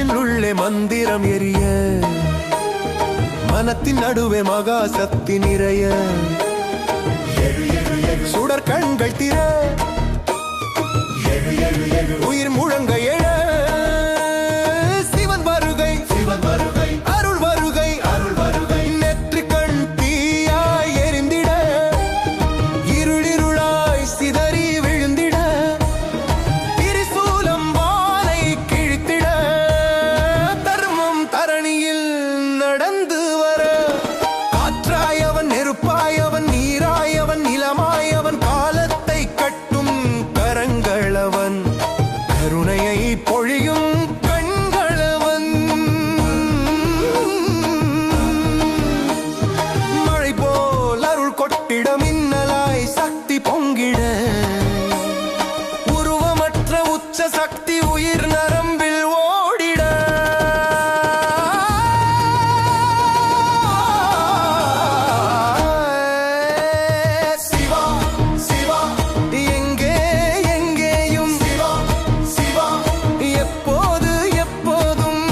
மனதின் உள்ளே மந்திரம் எரிய மனத்தின் நடுவே மகா சக்தி நிறைய சுடர் கண்கள் திற உயிர் முழங்க எழ சிவன் வருகை சிவன் வருகை அருள் வருகை அருள் வருகை நெற்றி கண் தீயாய் எரிந்திட இருளிருளாய் சிதறி விழுந்திட திரிசூலம் வானை கிழித்திட தர்மம் தரணியில் நடந்து வர காற்றாயவன் நெருப்பாயவன் நீராயவன் நிலமாயவன் காலத்தை கட்டும் கரங்களவன் கருணையை பொழியும் கண்களவன் மழை போல் அருள் கொட்டிட மின்னலாய் சக்தி பொங்கிட உருவமற்ற உச்ச சக்தி உயிர் நரம்பில் ஓடிட சிவா சிவா எங்கே எங்கேயும் சிவா சிவா எப்போது எப்போதும்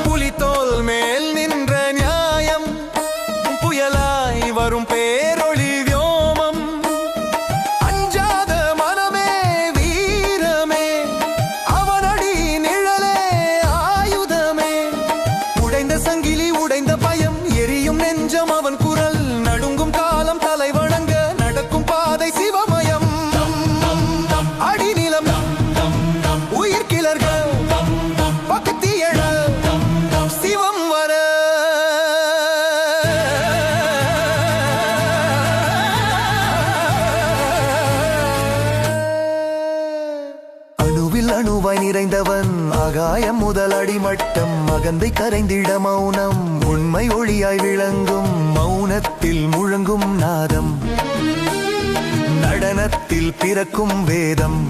புலித்தோல் மேல் நின்ற நியாயம் புயலாய் வரும் பேரொளி வியோமம் அஞ்சாத மனமே வீரமே அவனடி நிழலே ஆயுதமே உடைந்த சங்கிலி உடைந்த பயம் எரியும் நெஞ்சம் அவன் குரல் நடுங்கும் காலம் தலை வணங்க நடக்கும் பாதை சிவமயம் அடிநிலம் உயிர் கிளர்க பக்தி எழ சிவம் வர அணுவில் அணுவாய் நிறைந்தவன் ஆகாயம் முதல் அடிமட்டம் அகந்தை கரைந்திட மௌனம் உண்மை ஒளியாய் விளங்கும் மௌனத்தில் முழங்கும் நாதம் நடனத்தில் பிறக்கும் வேதம்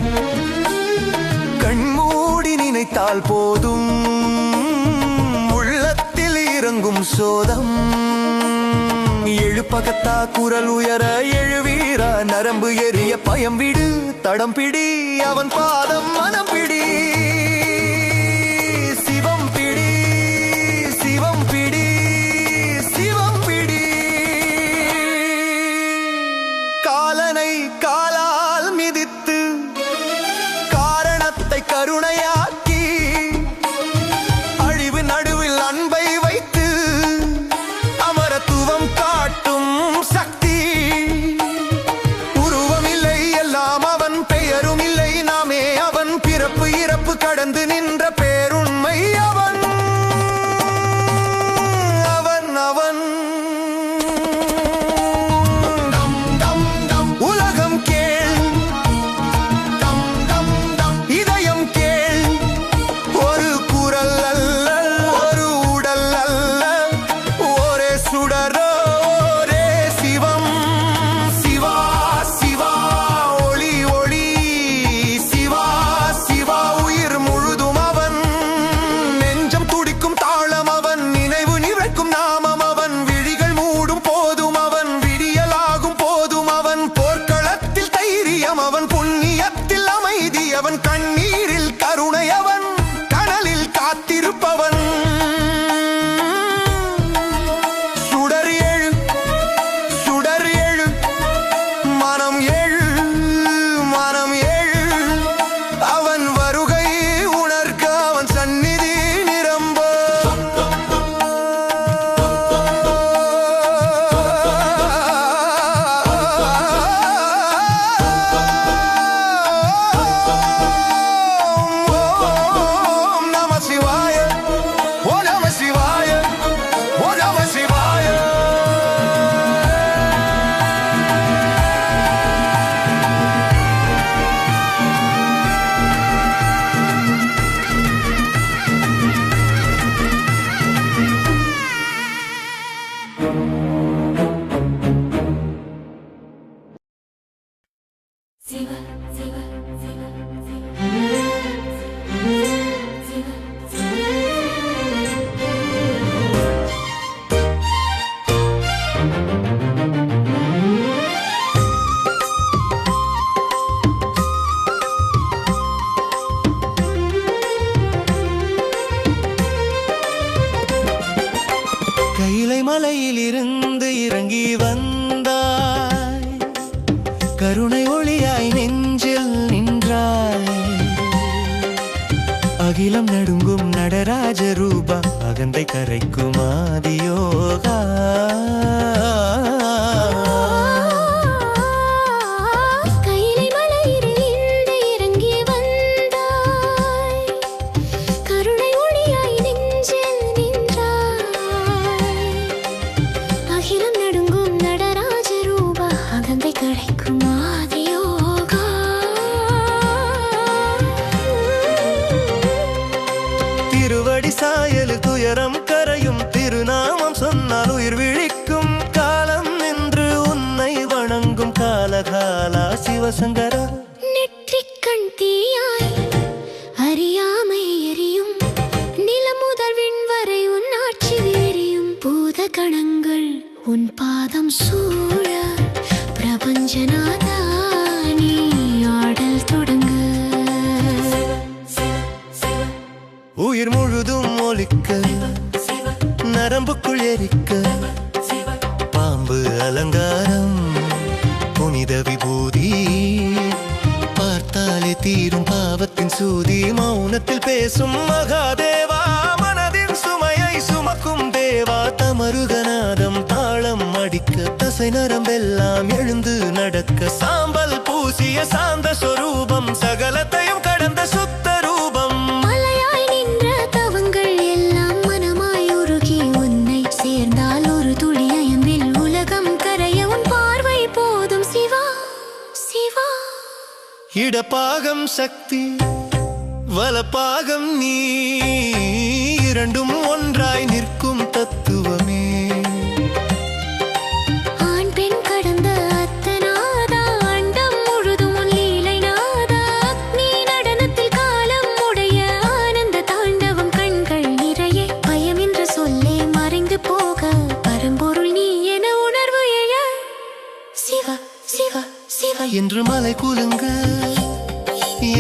கண்மூடி நினைத்தால் போதும் உள்ளத்தில் இறங்கும் சோதம் எழுப்பகத்தா குரல் உயர எழுவீரா நரம்பு எரிய பயம் விடு தடம் பிடி அவன் பாதம் மனம் பிடி சிவம் பிடி சிவம் பிடி சிவம் பிடி காலனை காலால் மிதித்து காரணத்தை கருணையாக்கி அழிவு நடுவில் அன்பை வைத்து அமரத்துவம் காட்டும் சக்தி உருவம் இல்லை எல்லாம் அவன் பெயரும் இல்லை நாமே அவன் பிறப்பு கைலை மலையில் இருந்து இறங்கி வந்தாய், கருணை ஒளியாய் நெஞ்சில் நின்றாய். அகிலம் நடுங்கும் நடராஜ ரூபா, அகந்தை கரைக்கும் ஆதியோகா. திருவடி சாயல் துயரம் கரையும், திருநாமம் சொன்னால் உயிர் விழிக்கும். காலம் நின்று உன்னை வணங்கும் காலகாலா சிவசங்கரா. நெற்றிக்கண் தீயாய் அறியாமை எரியும், நிலமுதல் விண்வரை உன் ஆட்சி எரியும். பூத கணங்கள் உன் பாதம் சூழ, பிரபஞ்சநாதா நீ ஆடல் தொடங்கு. உயிர் முழுதும் ஒலிக்க, நரம்புக்குள் எரிக்க, பாம்பு அலங்காரம் புனித விபூதி. பார்த்தாலே தீரும் பாவத்தின் சூதி, மௌனத்தில் பேசும் மகாதேவா. மனதின் சுமையை சுமக்கும் தேவா, தமருகநாதம் தாளம் அடிக்க, தசை நரம்பெல்லாம் எழுந்து நடக்க. சாம்பல் பூசிய சாந்த சொரூபம், சகலத்தையும் கடந்த சுத்த ரூபம். சேர்ந்தால் ஒரு துளி அயம்பில் உலகம் கரைய உன் பார்வை போதும் சிவா சிவா. இடப்பாகம் சக்தி, வலப்பாகம் நீ, இரண்டும் ஒன்றாய் நிற்கும் தத்துவமே. ஆண் பெண் கடந்த அத்தநாதா, அண்டம் முழுதும் உன் லீலை நாதா. அக்னி நடனத்தில் காலம் உடைய ஆனந்த தாண்டவம், கண்கள் நிறைய பயம் என்ற சொல்லே மறைந்து போக, பரம்பொருள் நீ என உணர்வு எழ. சிவ சிவ சிவ என்று மலை குலுங்க,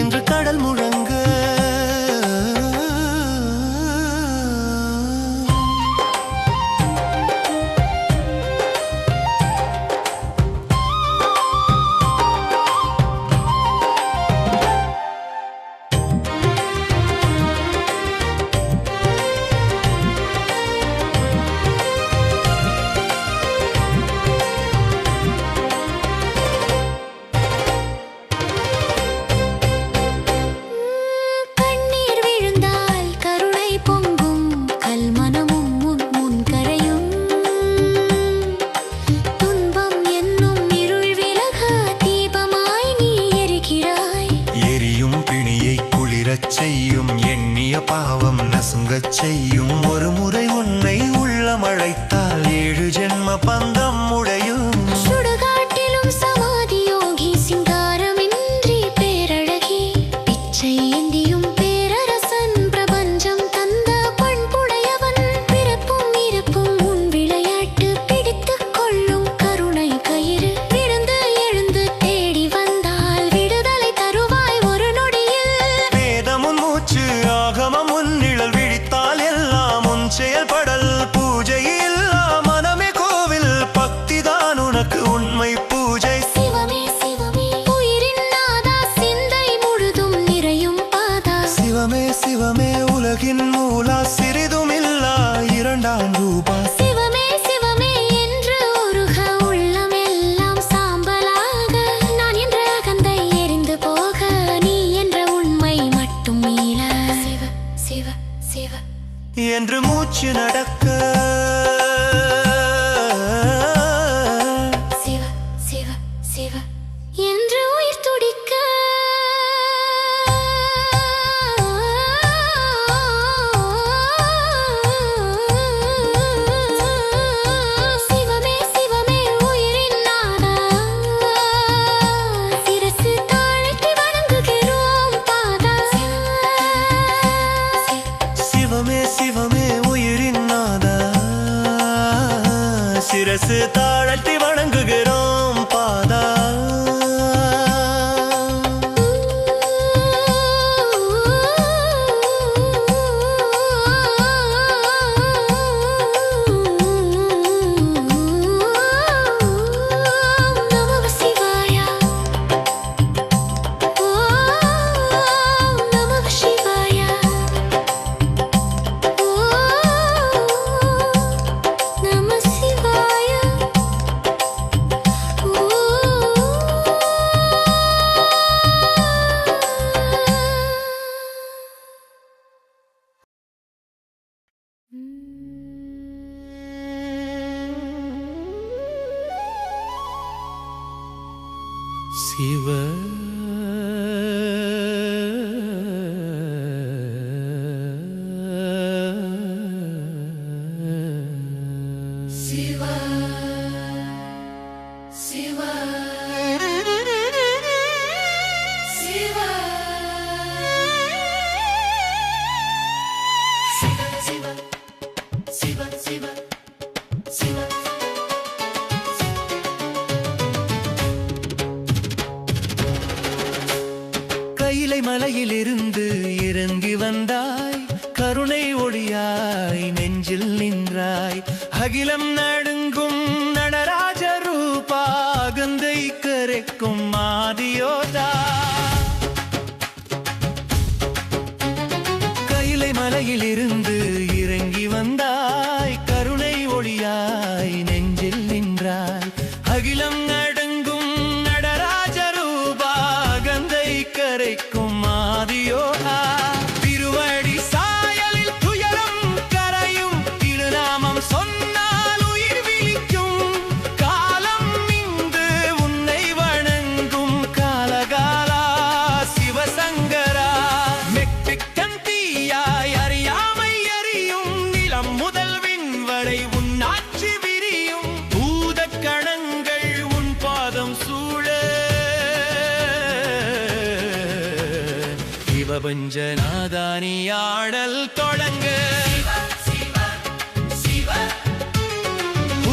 என்று கடல் முழங்க. செய்யும் எண்ணிய பாவம் நசுங்கச் செய்யும். ஒரு முறை உன்னை உள்ளமழைத்தால் 7 ஜென்ம பந்தம் உடையும். சுடுகாட்டிலும் சமாதி யோகி, சிங்காரமின்றி பேரழகி, பிச்சை ஏந்தியும் பேரரசன், பிரபஞ்சம் தந்த பண்புடையவன். பிறப்பும் இறப்பும் உன் விளையாட்டு, பிடித்துக் கொள்ளும் கருணை கயிறு. விழுந்து எழுந்து தேடி வந்தால் விடுதலை தருவாய் ஒரு நொடியில். வேதமுன் மூச்சு, ஆகமம் உன் நிழல், விழித்தால் எல்லாம் உன் செயல்படல். பூஜை இல்லா மனமே கோவில், பக்திதான் உனக்கு உண்மை பூஜை. சிவமே சிவமே உயிரின் நாதா, சிந்தை முழுதும் நிறையும் பாதா. சிவமே சிவமே உலகின் மூலா, சிறிதும் இல்லா இரண்டாம் ரூபா. சிவமே சிவமே என்று உருக, உள்ளம் எல்லாம் சாம்பலாக. நான் என்ற அகந்தை எரிந்து போக, நீ என்ற உண்மை மட்டும் மீள. சிவ சிவ சிவ என்று மூச்சு நடக்க, சிவ சிவ சிவ என்று உயிர் துடிக்க. சிவமே சிவமே உயிரின் நாதா, சிரசு தாழ்த்தி வணங்குகிறோம் பாதா. சிவமே சிவமே உயிரின் நாதா, சிரசு தாழ்த்தி வணங்குகிறோம் பாதா. சிவ சிவ சிவ கையிலை மலையிலிருந்து இறங்கி வந்தாய், கருணை ஒளியாய் நெஞ்சில் நின்றாய். அகிலம் நடுங்கும் நடராஜ ரூபா, அகந்தை கரைக்கும் ஆதியோதா. கையிலை மலையிலிருந்து இறங்கி வந்தாய், கருணை ஒளியாய் நெஞ்சில் நின்றாய். அகிலம் நடுங்கும் நடராஜ ரூபா, அகந்தை கரைக்கும் ஆதியோதா. திருவடி சாயலில் துயரம் கரையும், திருநாமம் சொன்னால் உயிர் விழிக்கும். காலம் இங்கு உன்னை வணங்கும் காலகாலா சிவசங்கரா. மெக்பிக்கன் தீயாய் அறியாமை எரியும், நிலம் முதல் விண்வரை உன் ஆட்சி விரியும். பூத கணங்கள் உன் பாதம் சூழ, சிவபஞ்சநாதானி ஆடல் தொடங்க.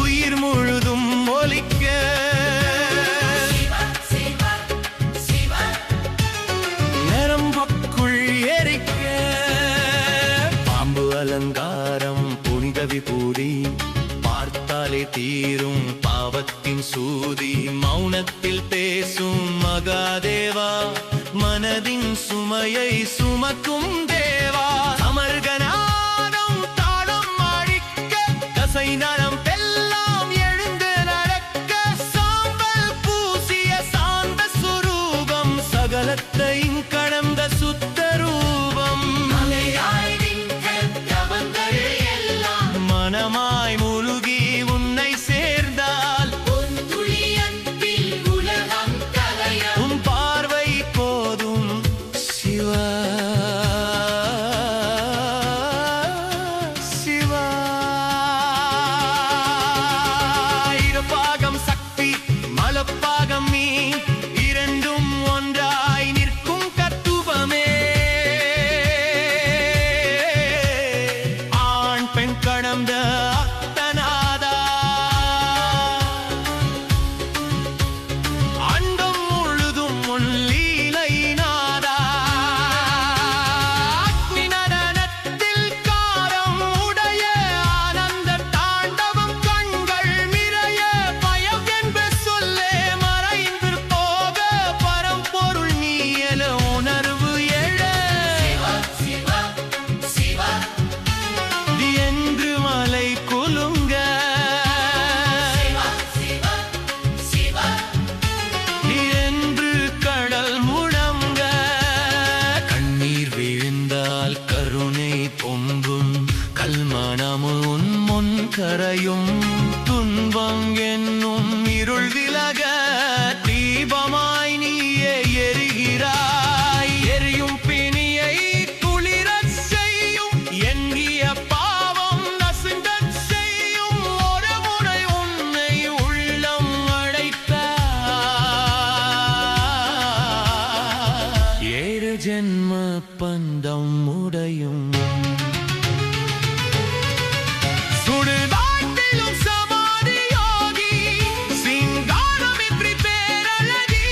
உயிர் முழுதும் ஒலிக்க, நரம்புக்குள் எரிக்க. பாம்பு அலங்காரம் புனித விபூதி, பார்த்தாலே தீரும் பாவத்தின் சூதி. மௌனத்தில் பேசும் மகாதேவா, மனதின் சுமையை சுமக்கும் தேவா. அமர்கநாதம் தாளம் அழிக்க, தசை நரம் எல்லாம் எழுந்து நடக்க. சாம்பல் பூசிய சாந்த சுரூபம், சகலத்தையும் கடந்த சுத்த ரூபம். மனமாய் முழுகி உன்னை சேர்ந்தால், உன் பார்வை போதும் சிவா சிவா. இடப்பாகம் சக்தி, மலப்பாகம் நீ, இரண்டும் ஒன்றாய் நிற்கும் தத்துவமே. ஆண் பெண் கடந்த அத்தநாதா, அண்டம் முழுதும் உன் லீலை நாதா. அக்னி நடனத்தில் காரம் உடைய, ஆனந்த தாண்டவம் கண்கள் நிறைய. பயம் என்ப சொல்லே மறைந்து போக, பரம்பொருள் நீ என உணர்வு எழ. என்று மலை குலுங்க, என்று கடல் முழங்க. கண்ணீர் விழுந்தால் கருணை பொங்கும், கல்மனமும் உன் முன் கரையும். துன்பம் என்னும் இருள் விலக, தீபமாய் நீயே எரிகிறாய். எரியும் பிணியை குளிரச் செய்யும், எண்ணிய பாவம் நசுங்கச் செய்யும். ஒரு முறை உன்னை உள்ளம் அடைத்தால், 7 ஜென்ம பந்தம் உடையும். சுடுகாட்டிலும் சமாதி யோகி, சிங்காரமின்றி பேரழகி.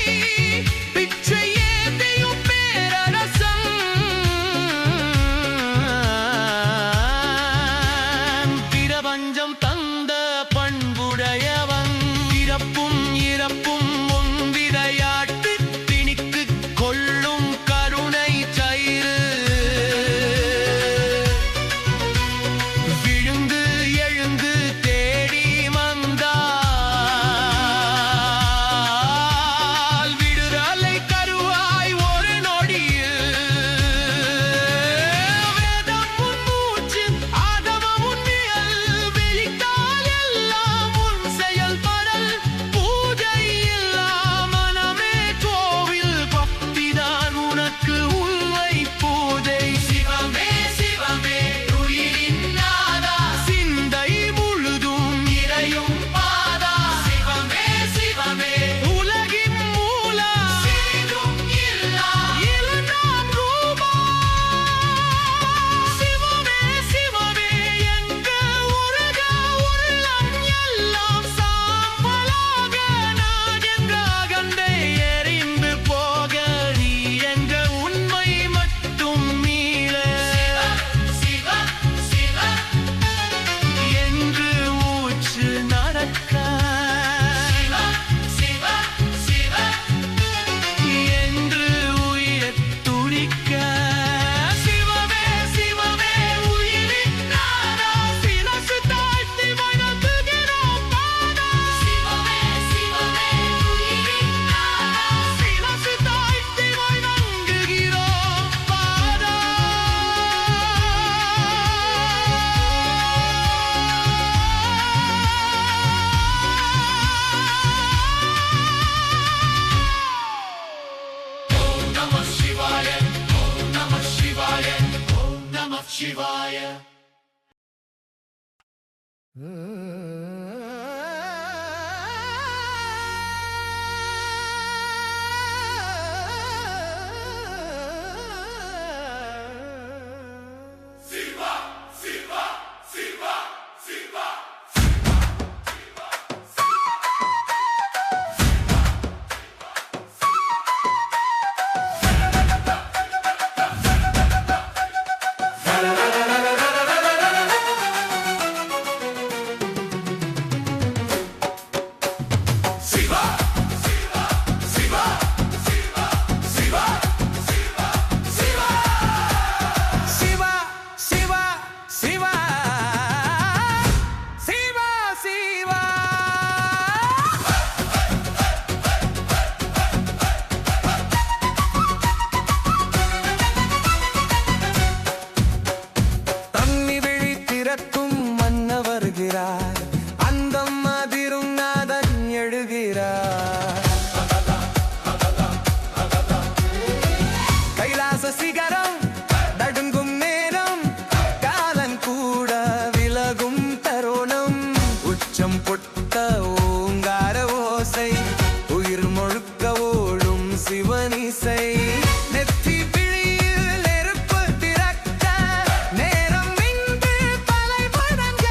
பிச்சை ஏந்தியும் பேரரசன், பிரபஞ்சம் தந்த பண்புடையவன். இறப்பும் இறப்பும் உன் விளையாட்டு, திணிக்கு கொள்ளும் கருணை சயிறு. விழுந்து எழுந்து தேடி வந்தால், விடுதலை கருவாய் ஒரு நொடியில். வேதம் உன் மூச்சு, ஆகமம் உன் நிழல். விழித்தால் எல்லாம் உன் செயல்படல். பூ சிகரம் நடுங்கும் நேரம் காலன் கூட விலகும் தருணம் உச்சம் பொட்ட ஓங்கார ஓசை உயிர் முழுக்க ஓடும் சிவனிசை நெத்தி பிழியில் நெருப்பு திறக்க நேரம் நின்று பலை படங்க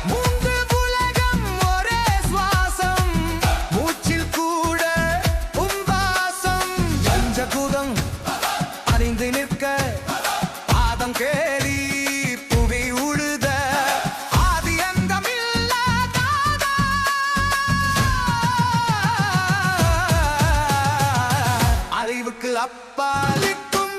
மூன்று உலகம் ஒரே சுவாசம் மூச்சில் கூட உம்பாசம் பஞ்சகுதம் அறிந்து நிற்க பாதம் கேலி புவி உழுத ஆதி அந்தமில்லாத அறிவுக்கு அப்பாலிக்கும்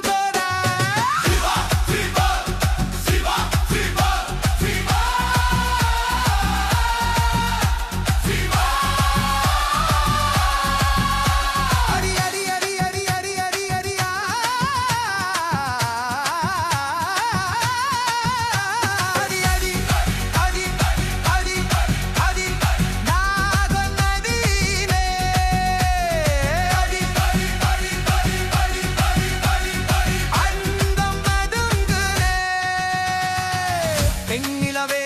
பெண்ணிலவே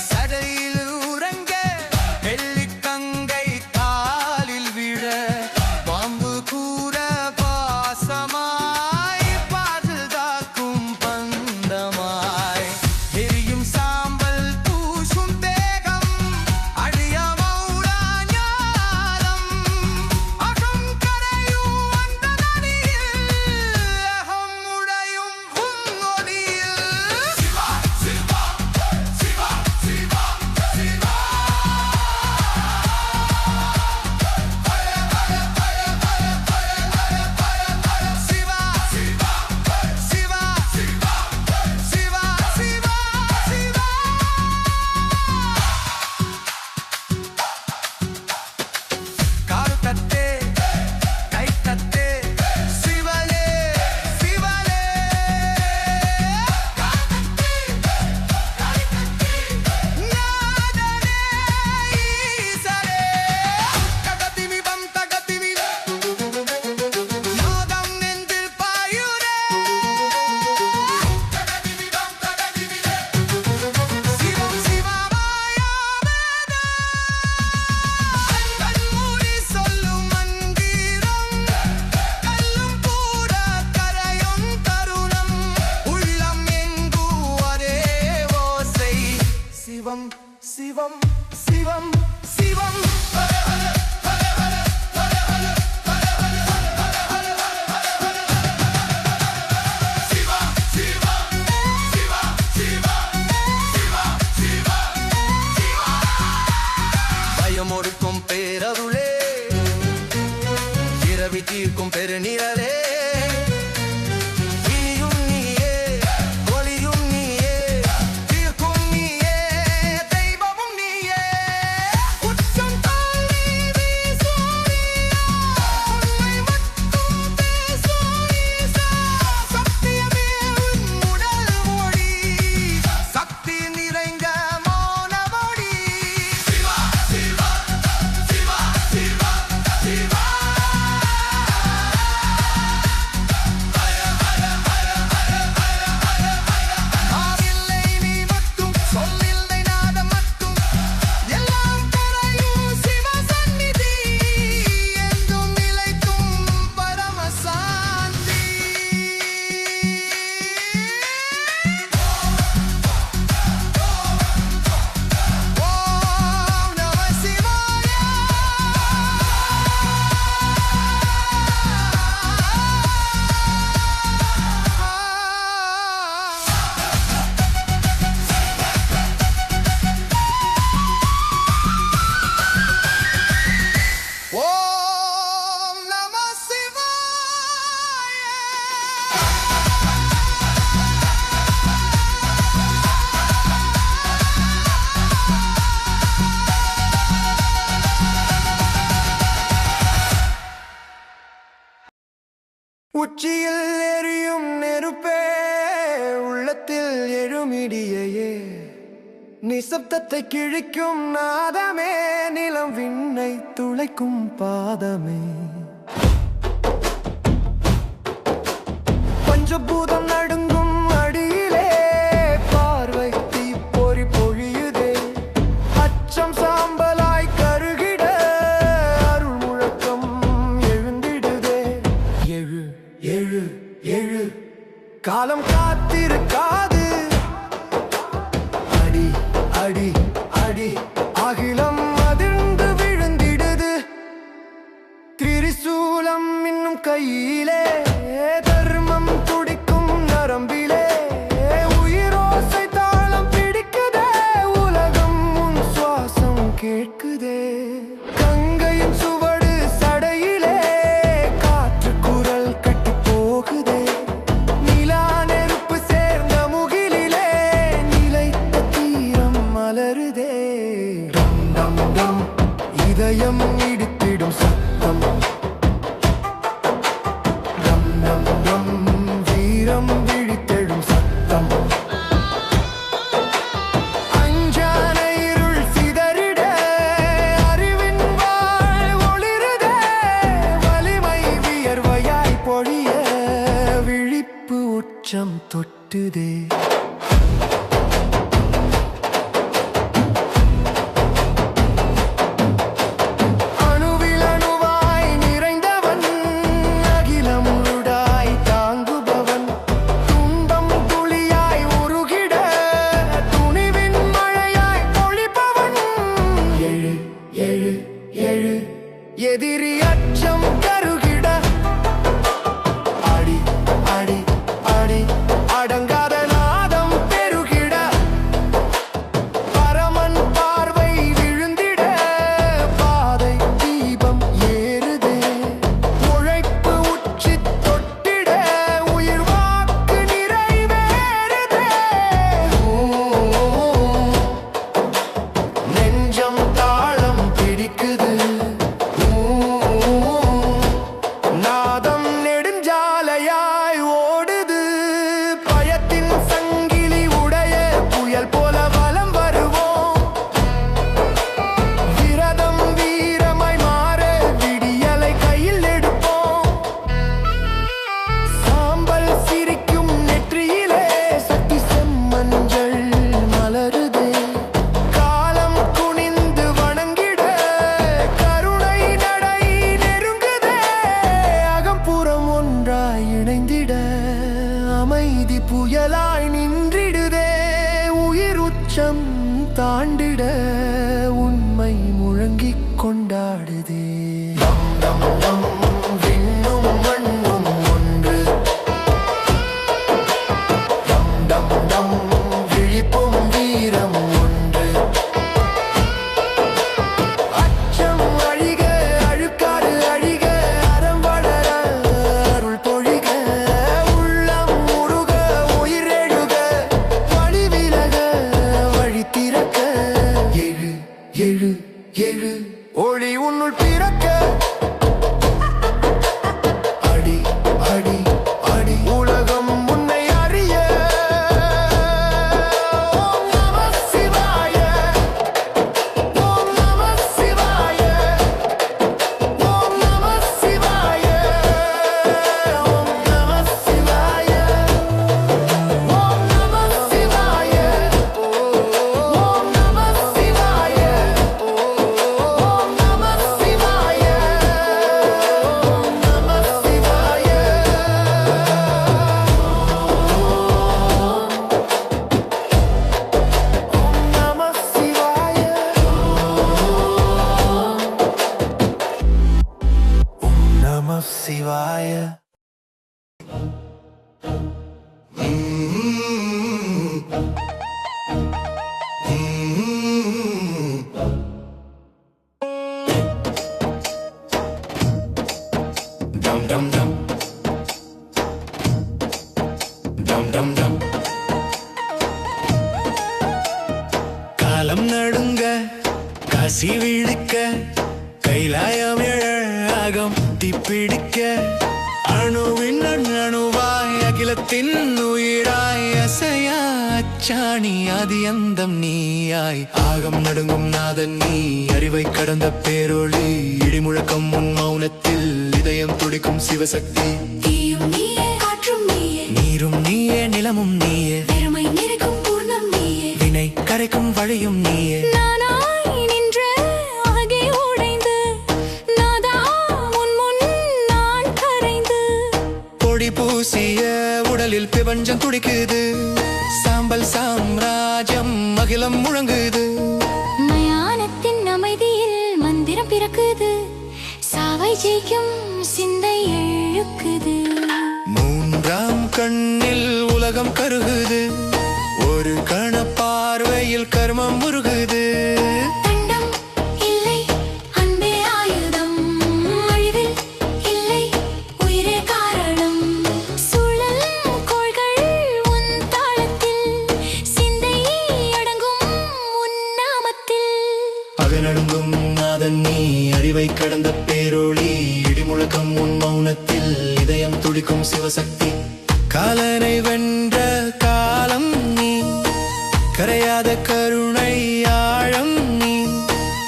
சடையில் உறங்க வெள்ளிக்கங்கை காலில் விழ பாம்பு கூற பாசமாய் பாதுகாக்கும் பந்தமாய் எரியும் சாம்பல் பூசும் தேகம் அழிய மௌடா ஞானம் அகம் கரையும் அந்த நதியில் அகம் உடையும் உன்னொடியில் சிவம் சிவம் சிவம் சிவம் பயமொடுக்கும் பேரருளே இரவி தீர்க்கும் பெருநிழலே உச்சம் தாண்டி உச்சியில் எரியும் நெருப்பே உள்ளத்தில் எழுமிடியே நிசப்தத்தை கிழிக்கும் நாதமே நிலம் விண்ணை துளைக்கும் பாதமே பஞ்சபூதம் நடுங்கும் அடியிலே பார்வை தீப்பொறி பொழியுதே அச்சம் சாம்பலாய் கருகிட அருள் முழக்கம் எழுந்திடுதே எழு எழு எழு காலம் காத்திருக்காது அடி அடி அடி அகிலம் அதிர்ந்து விழுந்திடுது திரிசூலம் இன்னும் கையிலே தர்மம் துடிக்கும் நரம்பிலே உயிரோசை தாளம் பிடிக்குதே உலகம் உன் சுவாசம் கேட்குதே கங்கையின் சுவடு சடையிலே காற்று குரல் கட்டி போகுதே நிலா நெருப்பு சேர்ந்த முகிலிலே நிலைத்த தீரம் மலருதே டம் டம் டம் இதயம் இடித்திடும் சத்தம் டம் டம் டம் வீரம் விழித்தெழும் சத்தம் அஞ்ஞான இருள் சிதறிட அறிவின் வாழ் ஒளிருதே வலிமை வியர்வையாய் பொழிய விழிப்பு உச்சம் தொட்டுதே அணுவில் அணுவாய் நிறைந்தவன் அகிலம் முழுதாய் தாங்குபவன் துன்பம் துளியாய் உருகிட துணிவின் மழையாய் பொழிப்பவன் எழு எழு எழு எதிரி அச்சம் கருகிட அடி அடி அடி அடங்காத நாதம் பெருகிட பரமன் பார்வை விழுந்திட பாதை தீபம் ஏறுதே உழைப்பு உச்சி தொட்டிட உயிர் வாக்கு நிறைவேறுதே நெஞ்சம் தாளம் பிடிக்குது நாதம் நெடுஞ்சாலையாய் ஓடுது பயத்தின் சங்கிலி உடைய புயல் போல வலம் வருவோம் விரதம் வீரமாய் மாற விடியலை கையில் எடுப்போம் சாம்பல் சிரிக்கும் நெற்றியிலே சக்தி செம்மஞ்சள் மலருதே காலம் குனிந்து வணங்கிட கருணை நடை நெருங்குதே அகம்புறம் ஒன்றாய் இணைந்திட அமைதி புயலாய் நின்றிடுதே உயிர் உச்சம் தாண்டிட உண்மை முழங்கிக் கொண்டாடுதே டம் டம் டம் விண்ணும் மண்ணும் ஒன்று டம் டம் டம் விழிப்பும் வீரம் ஒன்று அச்சம் அழிக அழுக்காறு அழிக அறம் வளர அருள் பொழிக உள்ளம் முருக உயிர் எழுக வழி விலக வழி திறக்க எழு எழு எழு ஒளி உன்னுள் பிறக்க அடி அடி அடி உலகம் உன்னை அறிய ஓம் நம சிவாய ஓம் நம சிவாய ஓம் நம சிவாய ஓம் நம சிவாய ஓம் நம சிவாய ஓம் நம சிவாய ஓம் நம சிவாய ஓம் நம சிவாய நம சிவாய நம சிவாய டம் டம் டம் டம் டம் டம் காலம் நடுங்க காசி விழுக்க கைலாயம் எழ அகம் திப்பிடிக்க அணுவின் அணுவாய் அகிலத்தின் உயிராய் அசையா அச்சாணி ஆதி அந்தம் நீயாய் ஆகம் நடுங்கும் நாதன் நீ அறிவை கடந்த பேரொளி இடிமுழக்கம் உன் மௌனத்தில் இதயம் துடிக்கும் சிவசக்தி தீயும் நீயே காற்றும் நீயே நீரும் நீயே நிலமும் நீயே பெருமை நிறைக்கும் பூர்ணம் நீயே வினை கரைக்கும் வழியும் நீயே நானாய் நின்ற ஆகே உடைந்து நாதா உன் முன் நான் கரைந்து பொடி பூசிய உடலில் பிரபஞ்சம் துடிக்குது சாம்பல் சாம்ராஜ்யம் அகிலம் முழங்குது மயானத்தின் அமைதியில் மந்திரம் பிறக்குது சாவை ஜெயிக்கும் சிந்தை எழுக்குது மூன்றாம் கண்ணில் உலகம் கருகுது ஒரு கண பார்வையில் கர்மம் முருகுது தண்டம் இல்லை அன்பே ஆயுதம் அழிவில் இல்லை உயிரே காரணம் சுழல் கோள்கள் உன் தாளத்தில் சிந்தை அடங்கும் உன் நாமத்தில் அகநடுங்கும் நாதன் நீ அறிவை கடந்த பேரொளி இடிமுழக்கம் உன் மௌனத்தில் இதயம் துடிக்கும் சிவசக்தி காலனை வென்ற காலம் நீ கரையாத கருணை ஆழம் நீ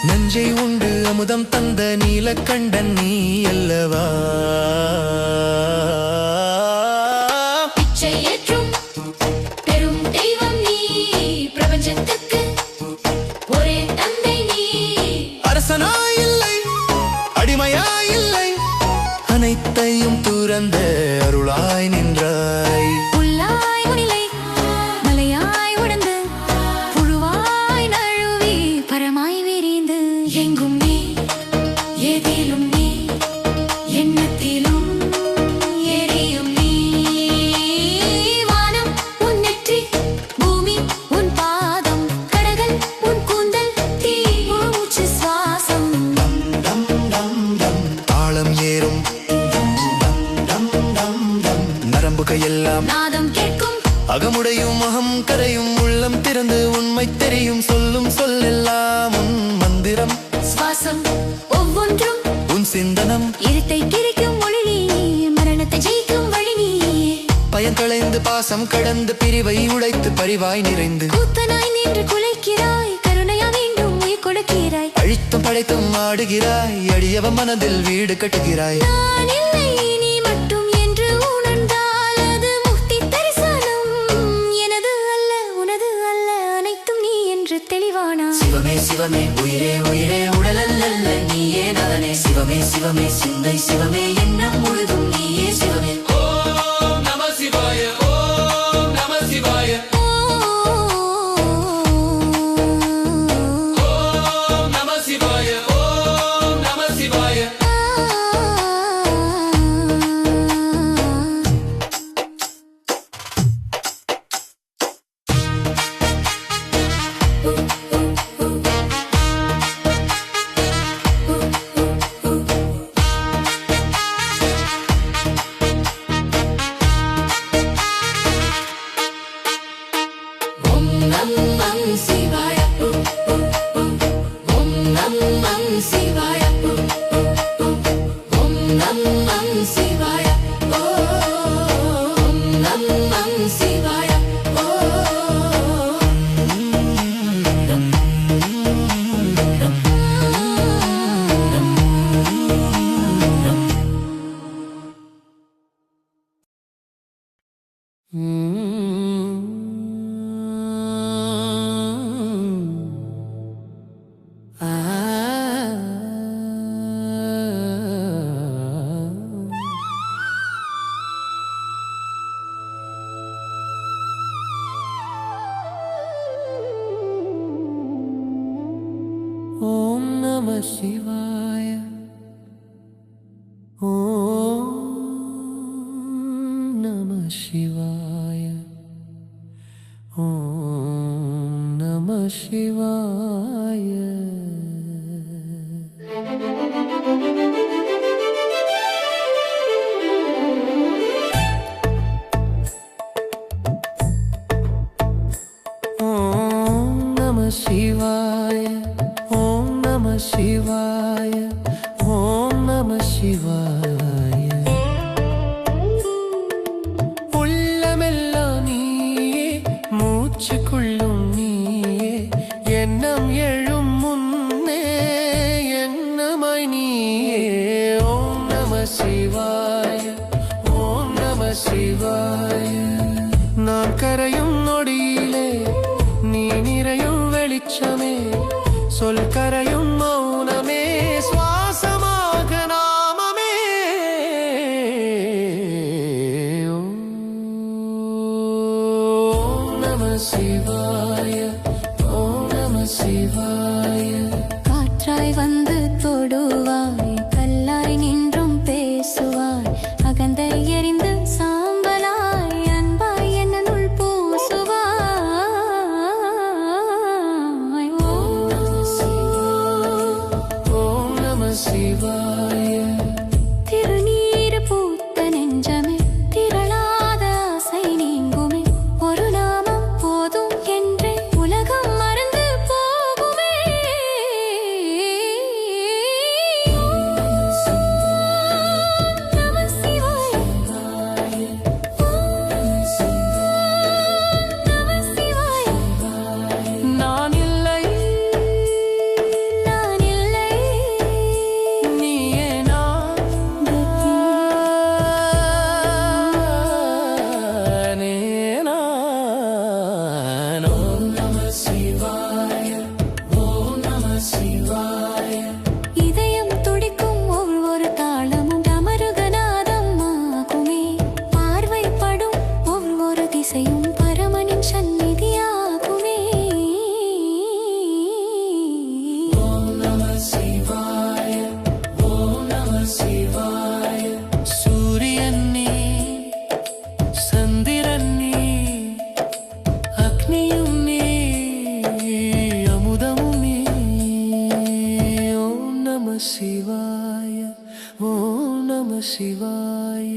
நஞ்சை உண்டு அமுதம் தந்த நீலக்கண்டன் நீ அல்லவா பிச்சை ஏற்றும் பெரும் தெய்வம் நீ பிரபஞ்சத்துக்கு ஒரே தந்தை நீ அரசனாயில்லை அடிமையாயில்லை அனைத்தையும் துறந்த அருளாய் நின்றாய் புல்லாய் முனிலை மலையாய் உடந்து புழுவாய் நழுவி பரமாய் விரிந்து எங்கும் நீ ஏதிலும் நீ எண்ணத்திலும் எரியும் நீ வானம் உன் நெற்றி பூமி உன் பாதம் கடகல் உன் கூந்தல் தீ மூச்சு சுவாசம் டம் டம் டம் தாளம் ஏறும் நரம்புகள் எல்லாம் நாதம் கேட்கும் அகமுடையும் அகம் கரையும் உள்ளம் திறந்து உண்மை தெரியும் சொல்லும் சொல்லெல்லாம் உன் மந்திரம் சுவாசம் ஒவ்வொன்றும் உன் சிந்தனம் இருட்டை கிரிக்கும் மொழி நீ மரணத்தை ஜெயிக்கும் வழி நீ பயன் களைந்து பாசம் கடந்து பிரிவை உடைத்து பரிவாய் நிறைந்து கூத்தனாய் நின்று குலைக்கிறாய் கருணையா வேண்டும் உயிர் கொடுக்கிறாய் அழித்தும் படைத்தும் ஆடுகிறாய் அடியவ மனதில் வீடு கட்டுகிறாய் நான் இல்லை நீ மட்டும் என்று உணர்ந்தால் அது முக்தி தரிசனம் எனது அல்ல உனது அல்ல அனைத்தும் நீ என்று தெளிவானா சிவமே சிவமே உயிரே உயிரே உடல் அல்ல நீயே நலனே சிவமே சிவமே சிந்தை சிவமே எண்ணம் முழுதும் நீயே சிவமே ஓம் நம சிவாய ஓம் நம சிவாய ஓம் நம சிவாய ஓம் நம சிவாய ஓம் நம சிவாய ஓம் நம சிவாய ஓம் நம சிவாய ஓம் நம சிவாய ஓம் நம சிவாய ஓம் நம சிவாய ஓம் நம சிவாய ஓம் நம சிவாய ஓம் நம சிவாய ஓம் நம சிவாய சொல் கரையும் மௌனமே சுவாசமாக நாமமே ஓம் நம சிவாய ஓம் நம சிவாய காற்றாய் வந்து தொடுவாய் கல்லாய் நின்றும் பேசுவாய் அகந்தை எரிந்து சாம்பலாய் அன்பாய் என்னுள் பூசுவாய் ஓம் நம சிவாய திருநீர் பூத்த நெஞ்சமே திரளாத ஆசை நீங்குமே ஒரு நாமம் போதும் என்றே உலகம் மறந்து போகுமே நம சிவாய நம சிவாய நான் இல்லை நான் இல்லை நீயே நானே நான் ஓம் நம சிவாய ஓம் நம சிவாய இதயம் துடிக்கும் ஒவ்வொரு தாளமும் டமருகநாதம் ஆகுமே பார்வைப்படும் ஒவ்வொரு திசையும் பரமனின் சந்நிதியாகுமே ஓம் நம சிவாய ஓம் நம சிவாய சூரியன் நீ சந்திரன் நீ அக்னியும் நீ அமுதமும் நீ ஓம் நம சிவாய ஓம் நம சிவாய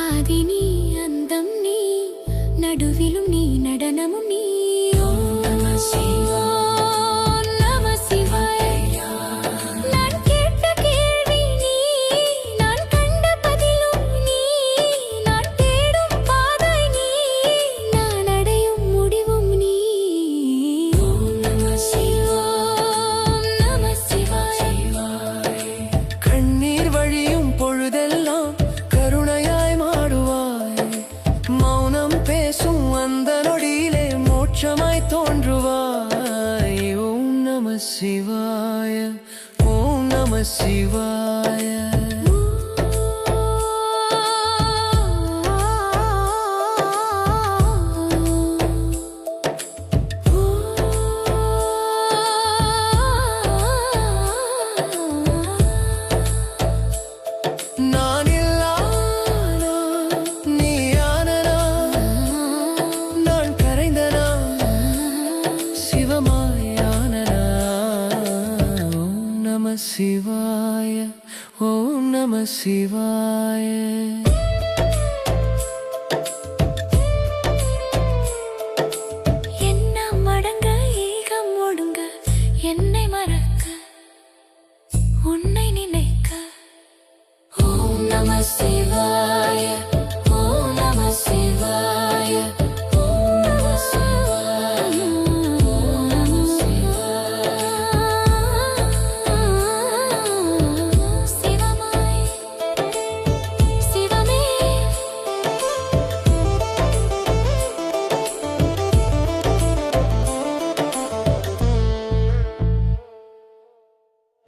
ஆதி நீ அந்தம் நீ நடுவிலும் நீ நடனமும் நீ ஓம் நம சிவாய நான் கேட்ட கேள்வி நீ நான் கண்ட பதிலும் நீ நான் தேடும் பாதை நீ நான் அடையும் முடிவும் நீ ஓம் நம சிவாய கண்ணீர் வழியும் பொழுதெல்லாம் கருணையாய் மாறுவாய் மௌனம் பேசும் அந்த நொடியிலே மோட்சமாய் தோன்றுவாய் ஓம் நம சிவாய ஓம் நம சிவாய நான் இல்லானா நீயானனா நான் கரைந்தனா சிவமாயானனா ஓம் நம சிவாய ஓம் நம சிவாய